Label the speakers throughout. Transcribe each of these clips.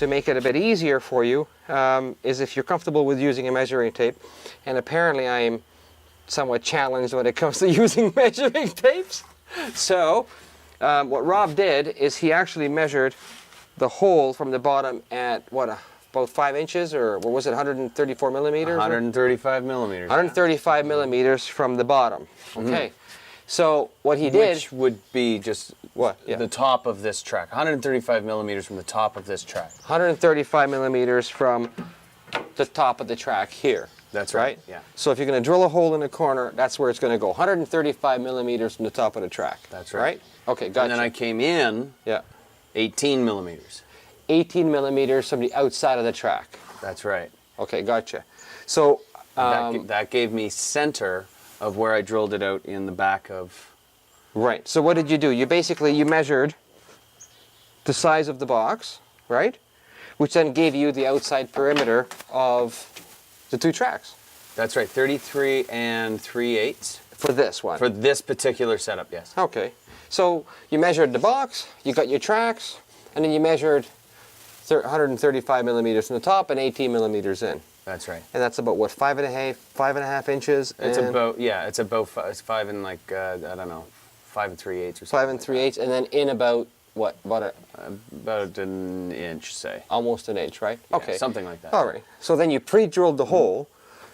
Speaker 1: to make it a bit easier for you is if you're comfortable with using a measuring tape, and apparently I am somewhat challenged when it comes to using measuring tapes. So what Rob did is he actually measured the hole from the bottom at about 5 inches, or what was it, 134 millimeters?
Speaker 2: 135 millimeters.
Speaker 1: 135 millimeters from the bottom. Okay. So what he did,
Speaker 2: which would be just
Speaker 1: what? Yeah.
Speaker 2: the top of this track. 135 millimeters from the top of this track.
Speaker 1: 135 millimeters from the top of the track here.
Speaker 2: That's right. Yeah.
Speaker 1: So if you're going to drill a hole in the corner, that's where it's going to go. 135 millimeters from the top of the track.
Speaker 2: That's right.
Speaker 1: Okay, gotcha.
Speaker 2: And then I came in 18 millimeters.
Speaker 1: 18 millimeters from the outside of the track.
Speaker 2: That's right.
Speaker 1: Okay, gotcha. So
Speaker 2: that gave me center of where I drilled it out in the back of.
Speaker 1: Right. So what did you do? You measured the size of the box, right? Which then gave you the outside perimeter of the two tracks.
Speaker 2: That's right. 33 and 3/8.
Speaker 1: For this one.
Speaker 2: For this particular setup, yes.
Speaker 1: Okay. So you measured the box, you got your tracks, and then you measured 135 millimeters from the top and 18 millimeters in.
Speaker 2: That's right.
Speaker 1: And that's about what, 5.5 inches?
Speaker 2: It's about it's 5 and like I don't know, 5 3/8 or something.
Speaker 1: 5 3/8, and then in about what?
Speaker 2: About an inch, say.
Speaker 1: Almost an inch, right?
Speaker 2: Yeah,
Speaker 1: okay.
Speaker 2: something like that.
Speaker 1: All right. So then you pre-drilled the hole.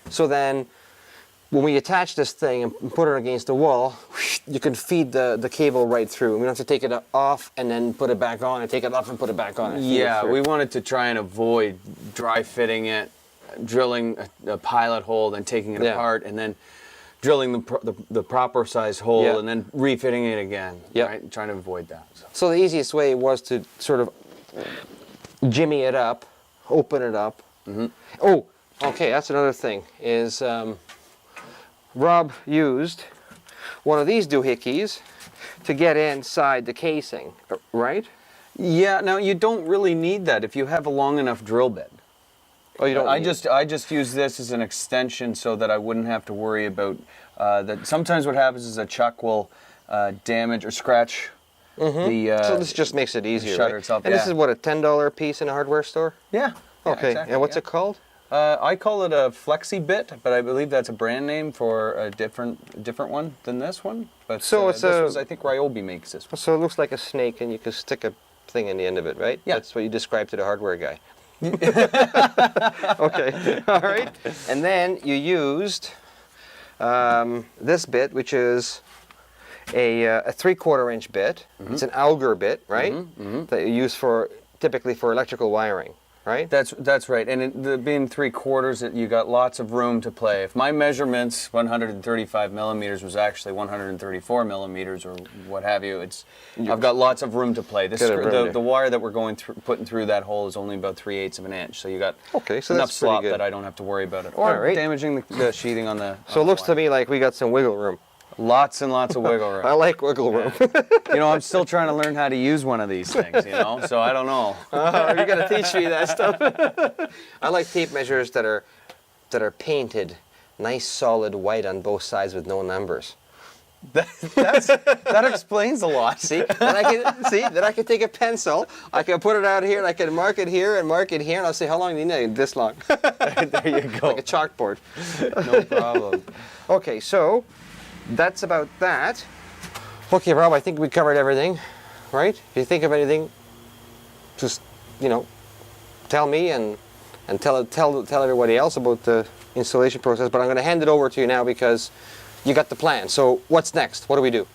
Speaker 1: So then when we attach this thing and put it against the wall, you can feed the cable right through. We don't have to take it off and then put it back on, and take it off and put it back on.
Speaker 2: Yeah, we wanted to try and avoid dry fitting it, drilling a pilot hole, then taking it apart, and then drilling the proper size hole, and then refitting it again. Right? Trying to avoid that.
Speaker 1: So the easiest way was to sort of jimmy it up, open it up. Oh, okay, that's another thing, is Rob used one of these doohickeys to get inside the casing, right?
Speaker 2: Yeah, now you don't really need that if you have a long enough drill bit.
Speaker 1: Oh, you don't.
Speaker 2: I just use this as an extension so that I wouldn't have to worry about that. Sometimes what happens is a chuck will damage or scratch the.
Speaker 1: So this just makes it easier,
Speaker 2: shutter
Speaker 1: right?
Speaker 2: itself.
Speaker 1: And this is what, a $10 piece in a hardware store?
Speaker 2: Yeah.
Speaker 1: Okay.
Speaker 2: Exactly,
Speaker 1: and what's it called?
Speaker 2: I call it a Flexi Bit, but I believe that's a brand name for a different one than this one. But
Speaker 1: so
Speaker 2: I think Ryobi makes this one.
Speaker 1: So it looks like a snake, and you can stick a thing in the end of it, right?
Speaker 2: Yeah.
Speaker 1: That's what you described to the hardware guy. Okay, all right. And then you used this bit, which is a 3/4 inch bit. It's an auger bit, right? That you use typically for electrical wiring, right?
Speaker 2: That's right. And being 3/4, you got lots of room to play. If my measurements, 135 millimeters, was actually 134 millimeters or what have you, I've got lots of room to play. The wire that we're putting through that hole is only about 3/8 of an inch, so you got enough slop that I don't have to worry about it, or damaging the sheathing on the.
Speaker 1: So it looks to me like we got some wiggle room.
Speaker 2: Lots and lots of wiggle room.
Speaker 1: I like wiggle room.
Speaker 2: I'm still trying to learn how to use one of these things, so I don't know.
Speaker 1: You got to teach me that stuff. I like tape measures that are painted nice solid white on both sides with no numbers.
Speaker 2: That explains a lot.
Speaker 1: Then I can take a pencil, I can put it out here, and I can mark it here, and I'll say, how long do you need? This long.
Speaker 2: There you go.
Speaker 1: Like a chalkboard.
Speaker 2: No problem.
Speaker 1: Okay, so that's about that. Okay, Rob, I think we covered everything, right? If you think of anything, just, tell me and tell everybody else about the installation process. But I'm going to hand it over to you now because you got the plan. So what's next? What do we do?